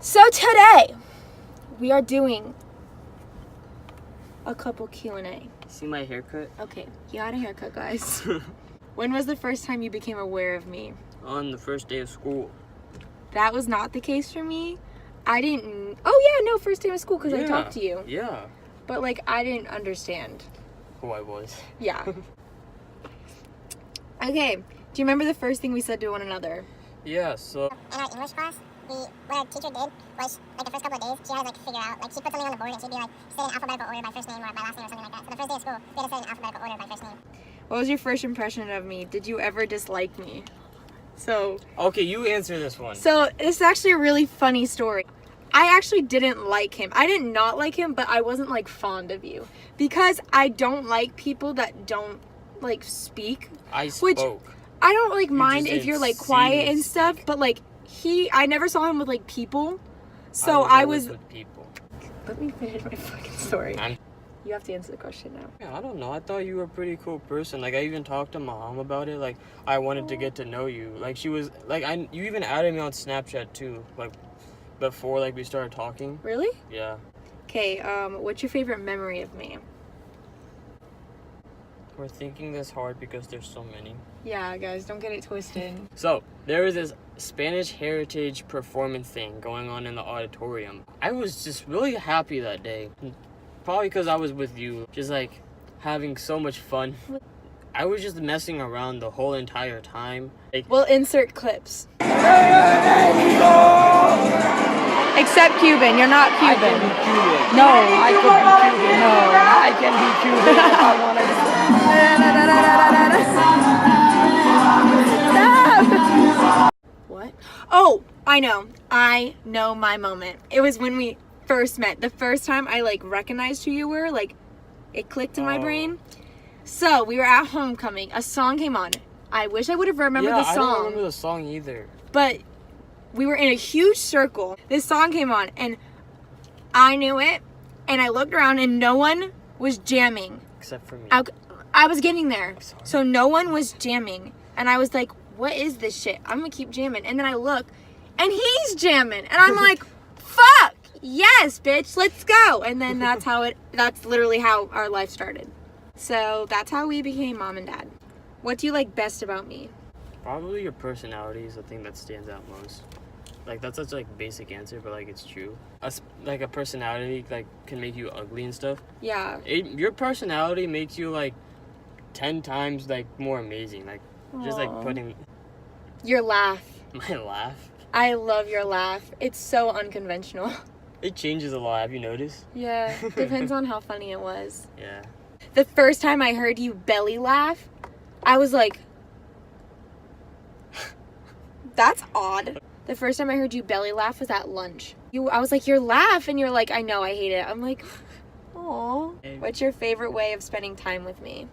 So today, we are doing a couple Q&A. See my haircut? Okay, you got a haircut, guys. When was the first time you became aware of me? On the first day of school. That was not the case for me. I didn't... Oh yeah, no, first day of school because I talked to you. Yeah. But like, I didn't understand. Who I was. Yeah. Okay, do you remember the first thing we said to one another? Yeah, so... In our English class, what our teacher did was, like, the first couple of days, she had to, like, figure out, like, she put something on the board and she'd be like, say in alphabetical order by first name or by last name or something like that. So the first day of school, we had to say in alphabetical order by first name. What was your first impression of me? Did you ever dislike me? So... Okay, you answer this one. So, this is actually a really funny story. I actually didn't like him. I did not like him, but I wasn't, like, fond of you. Because I don't like people that don't, like, speak. I spoke. Which I don't, like, mind just if you're, like, didn't quiet see and me stuff, speak. but, like, I never saw him with, like, people. So I was... with people. Let me finish my fucking story. I'm... You have to answer the question now. Yeah, I don't know. I thought you were a pretty cool person. Like, I even talked to my mom about it. Like, I wanted to get to know you. Like, she was... Like, you even added me on Snapchat, too. Like, before, like, we started talking. Really? Yeah. Okay, what's your favorite memory of me? We're thinking this hard because there's so many. Yeah, guys, don't get it twisted. So, there was this Spanish heritage performance thing going on in the auditorium. I was just really happy that day. Probably because I was with you, just like having so much fun. I was just messing around the whole entire time. Like, We'll insert clips. Except Cuban. You're not I Cuban. can be Cuban. No. I could be Cuban. No, I can be Cuban if I wanted Stop. What? Oh, I know. I know my moment. It was when we first met. The first time I like recognized who you were, like it clicked in my brain. So we were at homecoming. A song came on. I wish I would have remembered the song. I don't remember the song either. But we were in a huge circle. This song came on and I knew it. And I looked around and no one was jamming. Except for me. I was getting there. So no one was jamming. And I was like, what is this shit? I'm gonna keep jamming. And then I look and he's jamming. And I'm like, fuck! Yes, bitch, let's go. And then that's literally how our life started. So that's how we became mom and dad. What do you like best about me? Probably your personality is the thing that stands out most. Like, that's such like basic answer, but like it's true. Like a personality like can make you ugly and stuff. Yeah. Your personality makes you like 10 times like more amazing. Like just like putting Your laugh. my laugh. I love your laugh. It's so unconventional. It changes a lot. Have you noticed? Yeah. Depends on how funny it was. Yeah. The first time I heard you belly laugh, I was like, that's odd. The first time I heard you belly laugh was at lunch. I was like, your laugh, and you're like, I know, I hate it. I'm like, aw. What's your favorite way of spending time with me?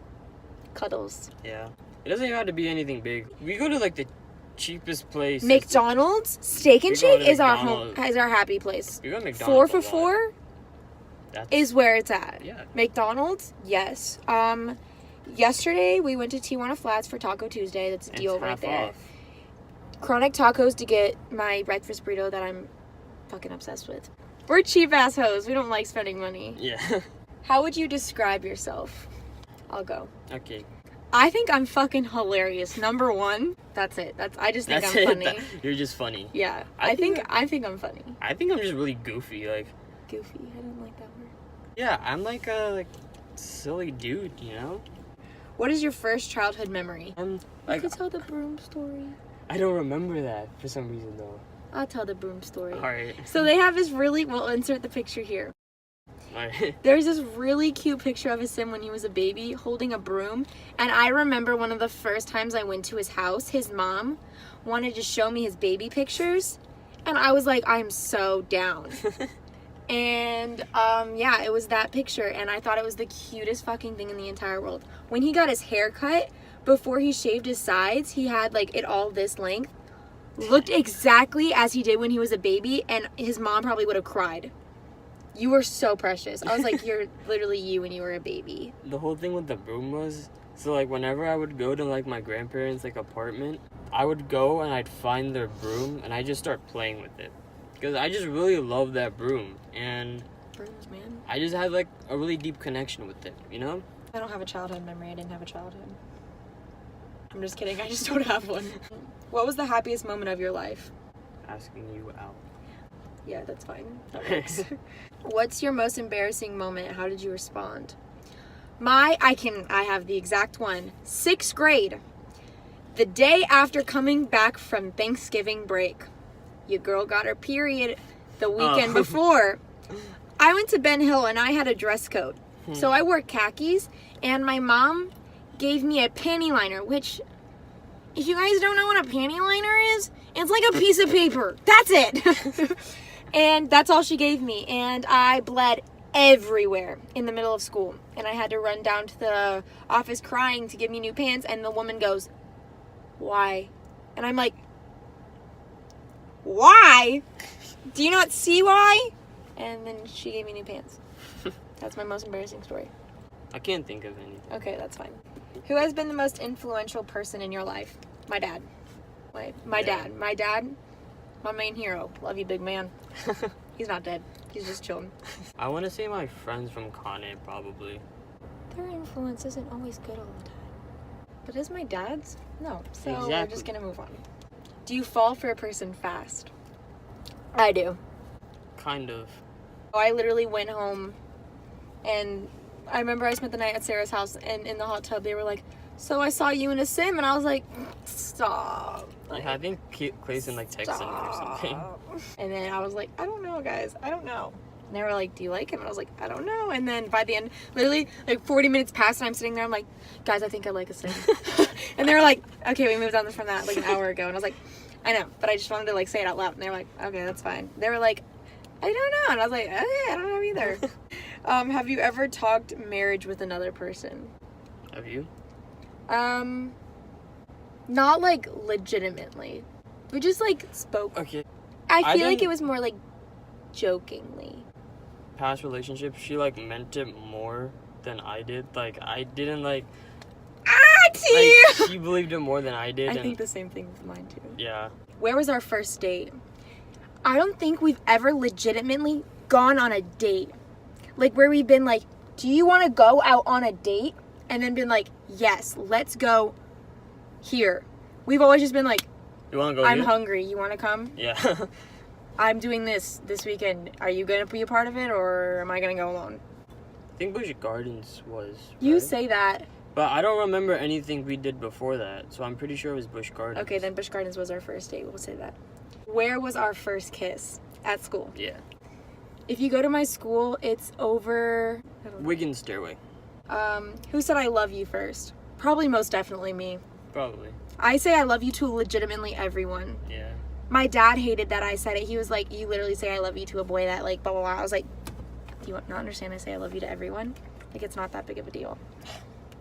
Cuddles. Yeah. It doesn't even have to be anything big. We go to like the cheapest place. McDonald's Steak and We go to Shake is our McDonald's. is our happy place. We go to McDonald's 4 a for lot. $4 That's, is where it's at. yeah. McDonald's, yes. Yesterday we went to Tijuana Flats for Taco Tuesday. That's a It's deal right half there. off. Chronic Tacos to get my breakfast burrito that I'm fucking obsessed with. We're cheap ass hoes. We don't like spending money. Yeah. How would you describe yourself? I'll go. Okay. I think I'm fucking hilarious. Number one. That's it. I just think That's I'm it. funny. You're just funny. Yeah. I I think think I'm funny. I think I'm just really goofy. Like, Goofy. I don't like that word. yeah, I'm like a silly dude, you know? What is your first childhood memory? You Like, could tell the broom story. I don't remember that for some reason though. I'll tell the broom story. Alright. So they have this we'll insert the picture here. Alright. There's this really cute picture of him when he was a baby holding a broom. And I remember one of the first times I went to his house, his mom wanted to show me his baby pictures. And I was like, I'm so down. And yeah, it was that picture. And I thought it was the cutest fucking thing in the entire world. When he got his hair cut, before he shaved his sides, he had like it all this length. Looked exactly as he did when he was a baby. And his mom probably would have cried. You were so precious. I was like, you're literally you when you were a baby. The whole thing with the broom was, so like whenever I would go to like my grandparents' like apartment, I would go and I'd find their broom and I just start playing with it. Because I just really love that broom. And Brooms, man. I just had, like, a really deep connection with it, you know? I don't have a childhood memory. I didn't have a childhood. I'm just kidding. I just don't have one. What was the happiest moment of your life? Asking you out. Yeah, that's fine. That works. What's your most embarrassing moment? How did you respond? I have the exact one. 6th grade. The day after coming back from Thanksgiving break. Your girl got her period the weekend before. I went to Ben Hill and I had a dress code. So I wore khakis and my mom gave me a panty liner, which, if you guys don't know what a panty liner is, it's like a piece of paper. That's it. And that's all she gave me. And I bled everywhere in the middle of school. And I had to run down to the office crying to give me new pants. And the woman goes, "Why?" And I'm like, "Why? Do you not see why?" And then she gave me new pants. That's my most embarrassing story. I can't think of anything. Okay, that's fine. Who has been the most influential person in your life? My dad. My dad. My dad, my main hero. Love you, big man. He's not dead. He's just chilling. I want to say my friends from Kane, probably. Their influence isn't always good all the time. But is my dad's? No. So we're Exactly. just going to move on. Do you fall for a person fast? I do. Kind of. I literally went home and I remember I spent the night at Sarah's house and in the hot tub they were like, "So I saw you in a sim," and I was like, "Stop." Like, Yeah, I think Clayson like texted me or something. And then I was like, "I don't know, guys. I don't know." And they were like, "Do you like him?" And I was like, "I don't know." And then by the end, literally like 40 minutes passed and I'm sitting there, I'm like, "Guys, I think I like a sim." And they were like, "Okay, we moved on from that like an hour ago." And I was like, "I know, but I just wanted to like say it out loud." And they were like, "Okay, that's fine." They were like, "I don't know." And I was like, "Okay, I don't know either." Have you ever talked marriage with another person? Have you? Not like legitimately. We just like spoke. Okay. I feel like didn't- it was more like jokingly. Past relationship, she like meant it more than I did. Like I didn't like. Like, she believed it more than I did. I and think the same thing with mine too. yeah. Where was our first date? I don't think we've ever legitimately gone on a date. Like where we've been like, "Do you want to go out on a date?" And then been like, "Yes, let's go here." We've always just been like, You want to go? "I'm here? hungry. You want to come? Yeah. I'm doing this weekend. Are you going to be a part of it or am I going to go alone?" I think Busch Gardens was. You right? say that. But I don't remember anything we did before that, so I'm pretty sure it was Busch Gardens. Okay, then Busch Gardens was our first date. We'll say that. Where was our first kiss? At school. Yeah. If you go to my school, it's over... I don't know. Wiggins Stairway. Who said I love you first? Probably most definitely me. Probably. I say I love you to legitimately everyone. Yeah. My dad hated that I said it. He was like, "You literally say I love you to a boy that like blah blah blah." I was like, "Do you not understand I say I love you to everyone? Like it's not that big of a deal."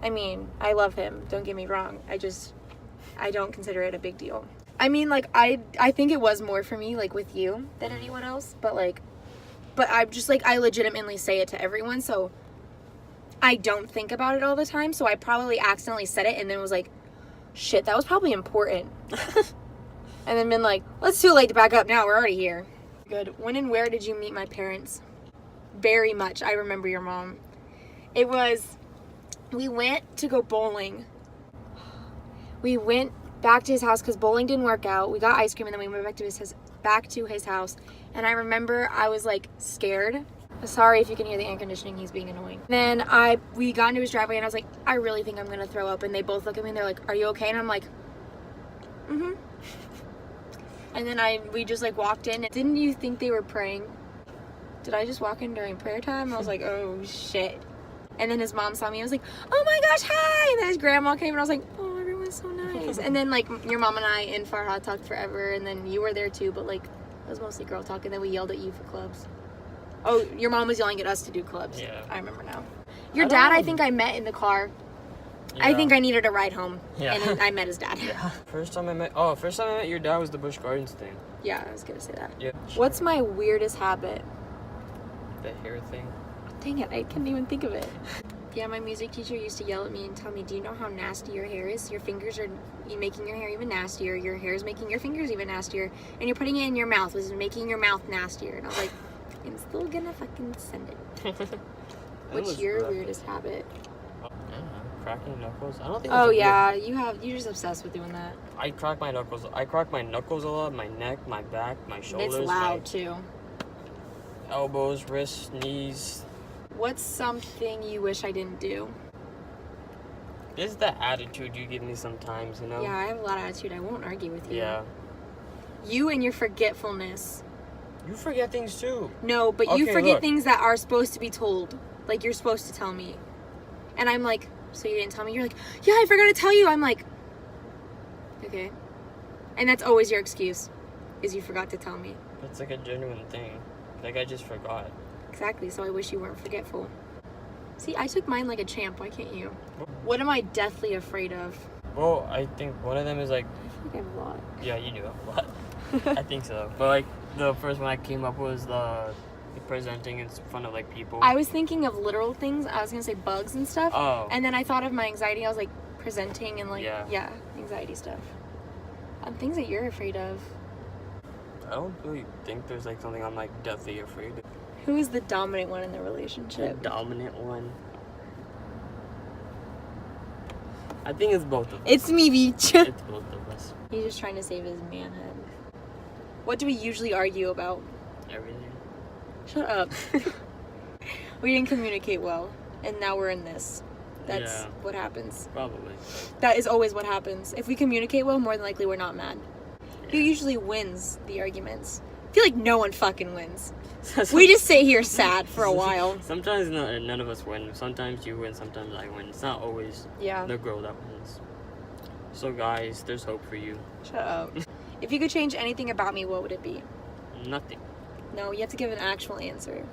I mean, I love him. Don't get me wrong. I don't consider it a big deal. I mean, like I think it was more for me like with you than anyone else, but I'm just like I legitimately say it to everyone, so I don't think about it all the time. So I probably accidentally said it and then was like, "Shit, that was probably important." And then been like, "It's too late to back up now. We're already here." Good. When and where did you meet my parents? Very much. I remember your mom. We went to go bowling. We went back to his house because bowling didn't work out. We got ice cream and then we went back to his house. And I remember I was like scared. Sorry if you can hear the air conditioning, he's being annoying. Then we got into his driveway and I was like, "I really think I'm gonna throw up." And they both look at me and they're like, "Are you okay?" And I'm like, "Mm-hmm." And then we just like walked in. Didn't you think they were praying? Did I just walk in during prayer time? I was like, "Oh shit." And then his mom saw me. I was like, "Oh my gosh, hi!" And then his grandma came and I was like, "Oh, everyone's so nice." And then like your mom and I and Farhad talked forever. And then you were there too, but like it was mostly girl talk. And then we yelled at you for clubs. Oh, your mom was yelling at us to do clubs. Yeah. I remember now. Your dad, I think I met in the car. I think I needed a ride home. Yeah. And then I met his dad. Yeah. First time I met your dad was the Busch Gardens thing. Yeah, I was gonna say that. Yeah. What's my weirdest habit? The hair thing? Dang it, I couldn't even think of it. Yeah, my music teacher used to yell at me and tell me, do you know how nasty your hair is? Your fingers are making your hair even nastier. Your hair is making your fingers even nastier. And you're putting it in your mouth, which is making your mouth nastier. And I was like, I'm still gonna fucking send it. What's your weirdest habit? Cracking knuckles. I don't think. Oh yeah, you're just obsessed with doing that. I crack my knuckles. I crack my knuckles a lot. My neck, my back, my shoulders. It's loud too. Elbows, wrists, knees. What's something you wish I didn't do? This is the attitude you give me sometimes, you know? Yeah, I have a lot of attitude. I won't argue with you. Yeah. You and your forgetfulness. You forget things too. No, but you Okay, forget look. things that are supposed to be told. Like, you're supposed to tell me. And I'm like, so you didn't tell me? You're like, yeah, I forgot to tell you. I'm like, okay. And that's always your excuse, is you forgot to tell me. It's like a genuine thing. Like, I just forgot. Exactly, so I wish you weren't forgetful. See, I took mine like a champ. Why can't you? What am I deathly afraid of? Well, I think one of them is like... I feel like I have a lot. Yeah, you do have a lot. I think so. But like, the first one I came up with was the presenting in front of like people. I was thinking of literal things. I was going to say bugs and stuff. Oh. And then I thought of my anxiety. I was like, presenting and like, Yeah. anxiety stuff. Things that you're afraid of. I don't really think there's like something I'm like deathly afraid of. Who is the dominant one in the The relationship? dominant one. I think it's both of us. It's me, Beach. It's both of us. He's just trying to save his manhood. What do we usually argue about? Everything. Shut up. We didn't communicate well, and now we're in this. That's what happens. Probably. That is always what happens. If we communicate well, more than likely we're not mad. Who usually wins the arguments? I feel like no one fucking wins. We just sit here sad for a while. Sometimes none of us win. Sometimes you win, sometimes I win. It's not always the girl that wins. So guys, there's hope for you. Shut up. If you could change anything about me, what would it be? Nothing. No, you have to give an actual answer.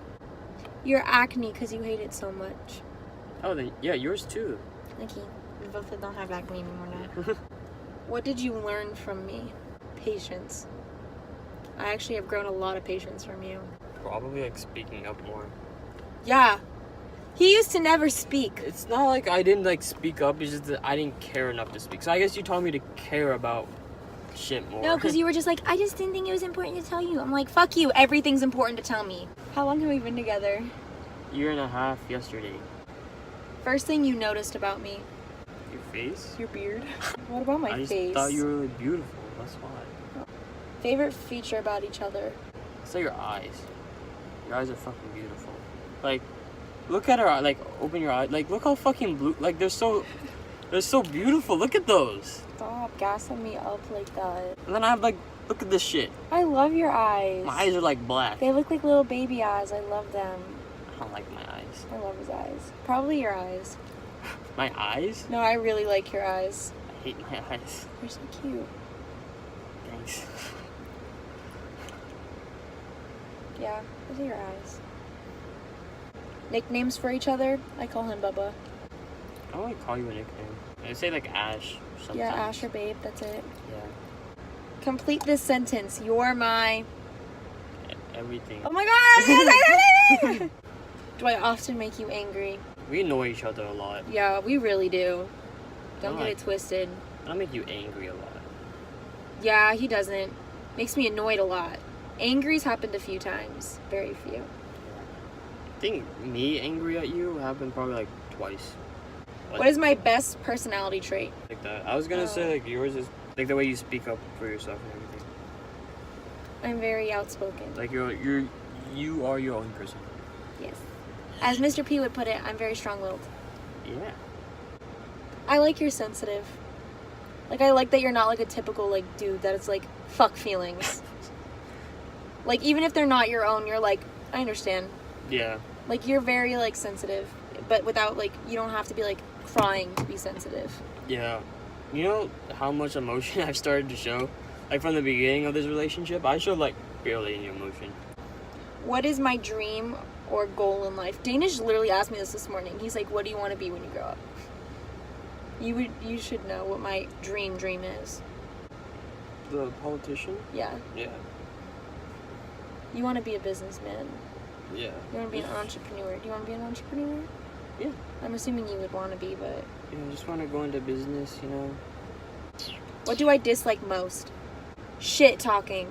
Your acne, because you hate it so much. Oh, then yeah, yours too. Nikki, we both don't have acne anymore now. What did you learn from me? Patience. I actually have grown a lot of patience from you. Probably like speaking up more. Yeah. He used to never speak. It's not like I didn't like speak up, it's just that I didn't care enough to speak. So I guess you taught me to care about shit more. No, because you were just like, I just didn't think it was important to tell you. I'm like, fuck you, everything's important to tell me. How long have we been together? 1.5 years yesterday. First thing you noticed about me? Your face? Your beard. What about my I just face? thought you were really beautiful, that's why. Favorite feature about each other? Say your eyes. Your eyes are fucking beautiful. Like, look at her eye. Like, open your eye. Like, look how fucking blue. Like, they're so beautiful. Look at those. Stop gassing me up like that. And then I have like, look at this shit. I love your eyes. My eyes are like black. They look like little baby eyes. I love them. I don't like my eyes. I love his eyes. Probably your eyes. My eyes? No, I really like your eyes. I hate my eyes. You're so cute. Thanks. Yeah, those are your eyes. Nicknames for each other? I call him Bubba. I want to call you a nickname. I say like Ash. Sometimes. Yeah, Ash or Babe, that's it. Yeah. Complete this sentence. You're my... Everything. Oh my god! Do I often make you angry? We annoy each other a lot. Yeah, we really do. Don't I get like- it twisted. I make you angry a lot. Yeah, he doesn't. Makes me annoyed a lot. Angry's happened a few times. Very few. I think me angry at you happened probably like twice. What is my best personality trait? Like that. I was gonna say like yours is like the way you speak up for yourself and everything. I'm very outspoken. Like you are your own person. Yes. As Mr. P would put it, I'm very strong-willed. Yeah. I like you're sensitive. Like, I like that you're not like a typical like dude that is like fuck feelings. Like, even if they're not your own, you're like, I understand. Yeah. Like, you're very like sensitive, but without like, you don't have to be like crying to be sensitive. Yeah. You know how much emotion I've started to show? Like from the beginning of this relationship, I showed like barely any emotion. What is my dream or goal in life? Danish literally asked me this morning. He's like, what do you want to be when you grow up? You should know what my dream is. The politician? Yeah. Yeah. You want to be a businessman. Yeah. You want to be an entrepreneur. Do you want to be an entrepreneur? Yeah. I'm assuming you would want to be, but... You know, just want to go into business, you know. What do I dislike most? Shit talking.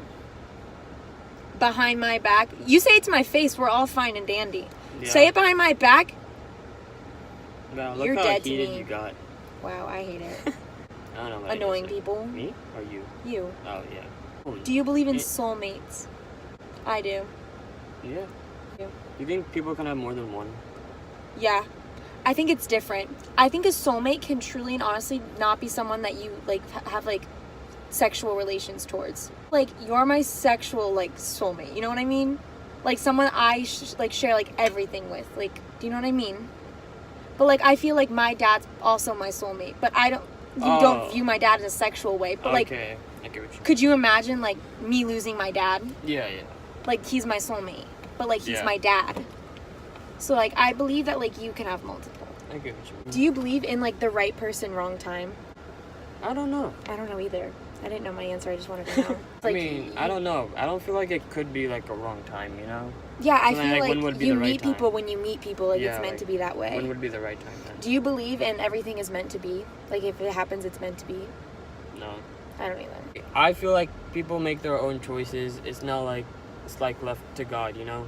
Behind my back. You say it to my face, we're all fine and dandy. Yeah. Say it behind my back. Wow, look You're how dead to heated me. you got. Wow, I hate it. I don't know what I Annoying dislike. people. Me or you? You. Oh, yeah. Do you believe in Eh. soulmates? I do. Yeah. Yeah. You think people can have more than one? Yeah. I think it's different. I think a soulmate can truly and honestly not be someone that you, like, have, like, sexual relations towards. Like, you're my sexual, like, soulmate. You know what I mean? Like, someone I, like, share, like, everything with. Like, do you know what I mean? But, like, I feel like my dad's also my soulmate. But you don't view my dad in a sexual way. But, like, Okay. I get what you mean. could you imagine, like, me losing my dad? Yeah, yeah. Like, he's my soulmate. But, like, he's Yeah. my dad. So, like, I believe that, like, you can have multiple. I get what you mean. Do you believe in, like, the right person, wrong time? I don't know. I don't know either. I didn't know my answer. I just wanted to know. I mean, I don't know. I don't feel like it could be like a wrong time, you know? Yeah, I So then, feel like, when like would be you the right meet people time? when you meet people. Like, Yeah, it's meant like, to be that way. When would be the right time then? Do you believe in everything is meant to be? Like, if it happens, it's meant to be? No. I don't either. I feel like people make their own choices. It's not like it's like left to God, you know?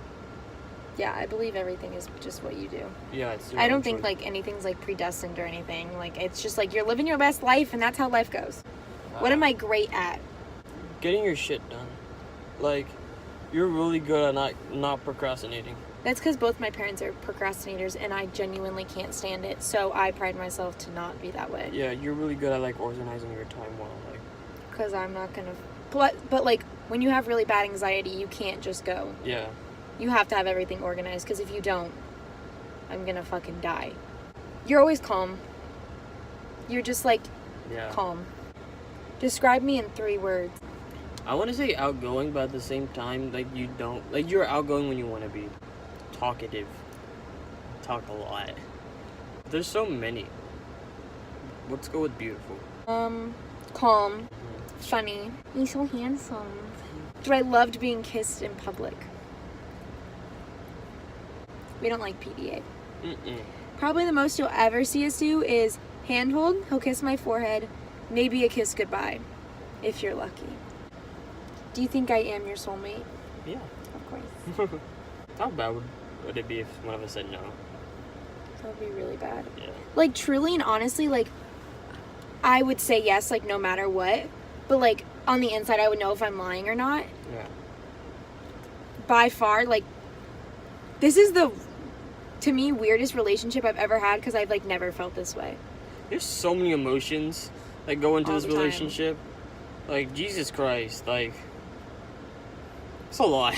Yeah, I believe everything is just what you do. Yeah, it's your I own don't think, choice. like, anything's, like, predestined or anything. Like, it's just, like, you're living your best life, and that's how life goes. What am I great at? Getting your shit done. Like, you're really good at not procrastinating. That's because both my parents are procrastinators, and I genuinely can't stand it. So I pride myself to not be that way. Yeah, you're really good at like organizing your time well. Like, Because I'm not gonna. But like, when you have really bad anxiety, you can't just go. yeah. You have to have everything organized, because if you don't, I'm gonna fucking die. You're always calm. You're just like Yeah. calm. Describe me in 3 words. I want to say outgoing, but at the same time, like you don't like you're outgoing when you want to be talkative. Talk a lot. There's so many. Let's go with beautiful. Calm. Funny. He's so handsome. But I loved being kissed in public. We don't like PDA. Mm-mm. Probably the most you'll ever see us do is handhold. He'll kiss my forehead. Maybe a kiss goodbye, if you're lucky. Do you think I am your soulmate? Yeah. Of course. How bad would it be if one of us said no? That would be really bad. Yeah. Like, truly and honestly, like, I would say yes, like, no matter what. But, like, on the inside, I would know if I'm lying or not. Yeah. By far, like, this is the, to me, weirdest relationship I've ever had, because I've, like, never felt this way. There's so many emotions that go into All this the time. relationship. Like, Jesus Christ, like, it's a lot.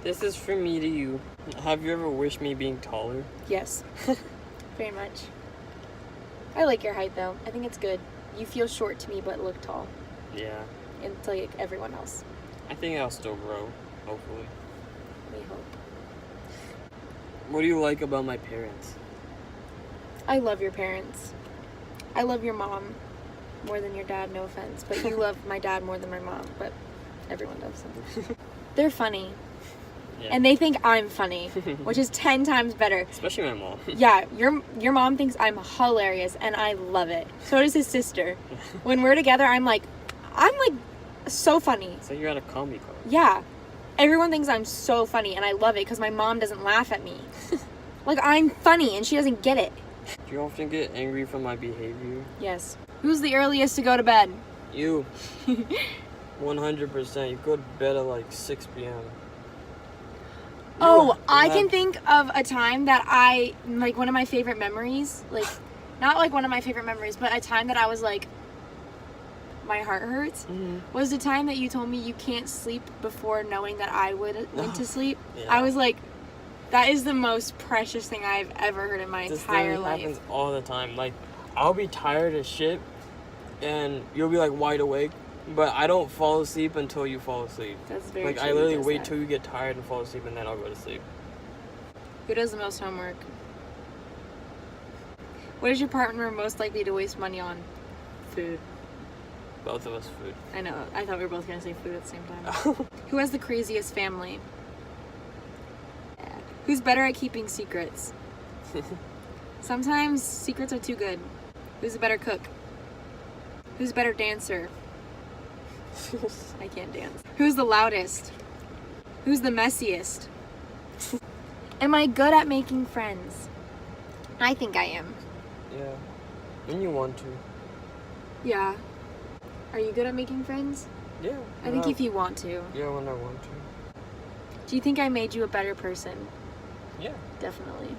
This is from me to you. Have you ever wished me being taller? Yes. Very much. I like your height, though. I think it's good. You feel short to me, but look tall. Yeah. And to, like, everyone else. I think I'll still grow, hopefully. We hope. What do you like about my parents? I love your parents. I love your mom more than your dad, no offense. But you love my dad more than my mom. But everyone does. They're funny. Yeah. And they think I'm funny, which is 10 times better. Especially my mom. Yeah, your mom thinks I'm hilarious, and I love it. So does his sister. When we're together, I'm like so funny. It's like you're at a comedy club. Yeah. Everyone thinks I'm so funny, and I love it because my mom doesn't laugh at me. Like, I'm funny, and she doesn't get it. Do you often get angry from my behavior? Yes. Who's the earliest to go to bed? You. 100%. You go to bed at like 6 p.m. Oh, I can think of a time that like, one of my favorite memories, like, not like one of my favorite memories, but a time that I was like, my heart hurts, was the time that you told me you can't sleep before knowing that I went to sleep. Yeah. I was like, that is the most precious thing I've ever heard in my entire This life. happens all the time. Like, I'll be tired as shit, and you'll be like wide awake, but I don't fall asleep until you fall asleep. That's very Like, true. I literally Who does wait that? till you get tired and fall asleep, and then I'll go to sleep. Who does the most homework? What is your partner most likely to waste money on? Food. Both of us food. I know. I thought we were both going to say food at the same time. Who has the craziest family? Who's better at keeping secrets? Sometimes secrets are too good. Who's a better cook? Who's a better dancer? I can't dance. Who's the loudest? Who's the messiest? Am I good at making friends? I think I am. Yeah. When you want to. Yeah. Are you good at making friends? Yeah. I think if you want to. Yeah, when I want to. Do you think I made you a better person? Yeah. Definitely.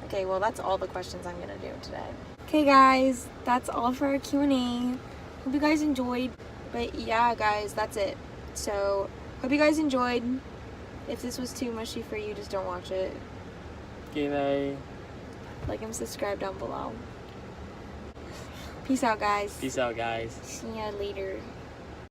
Okay, well, that's all the questions I'm gonna do today. Okay, guys, that's all for our Q&A. Hope you guys enjoyed. But yeah, guys, that's it. So, hope you guys enjoyed. If this was too mushy for you, just don't watch it. Okay, bye. Like and subscribe down below. Peace out, guys. Peace out, guys. See ya later.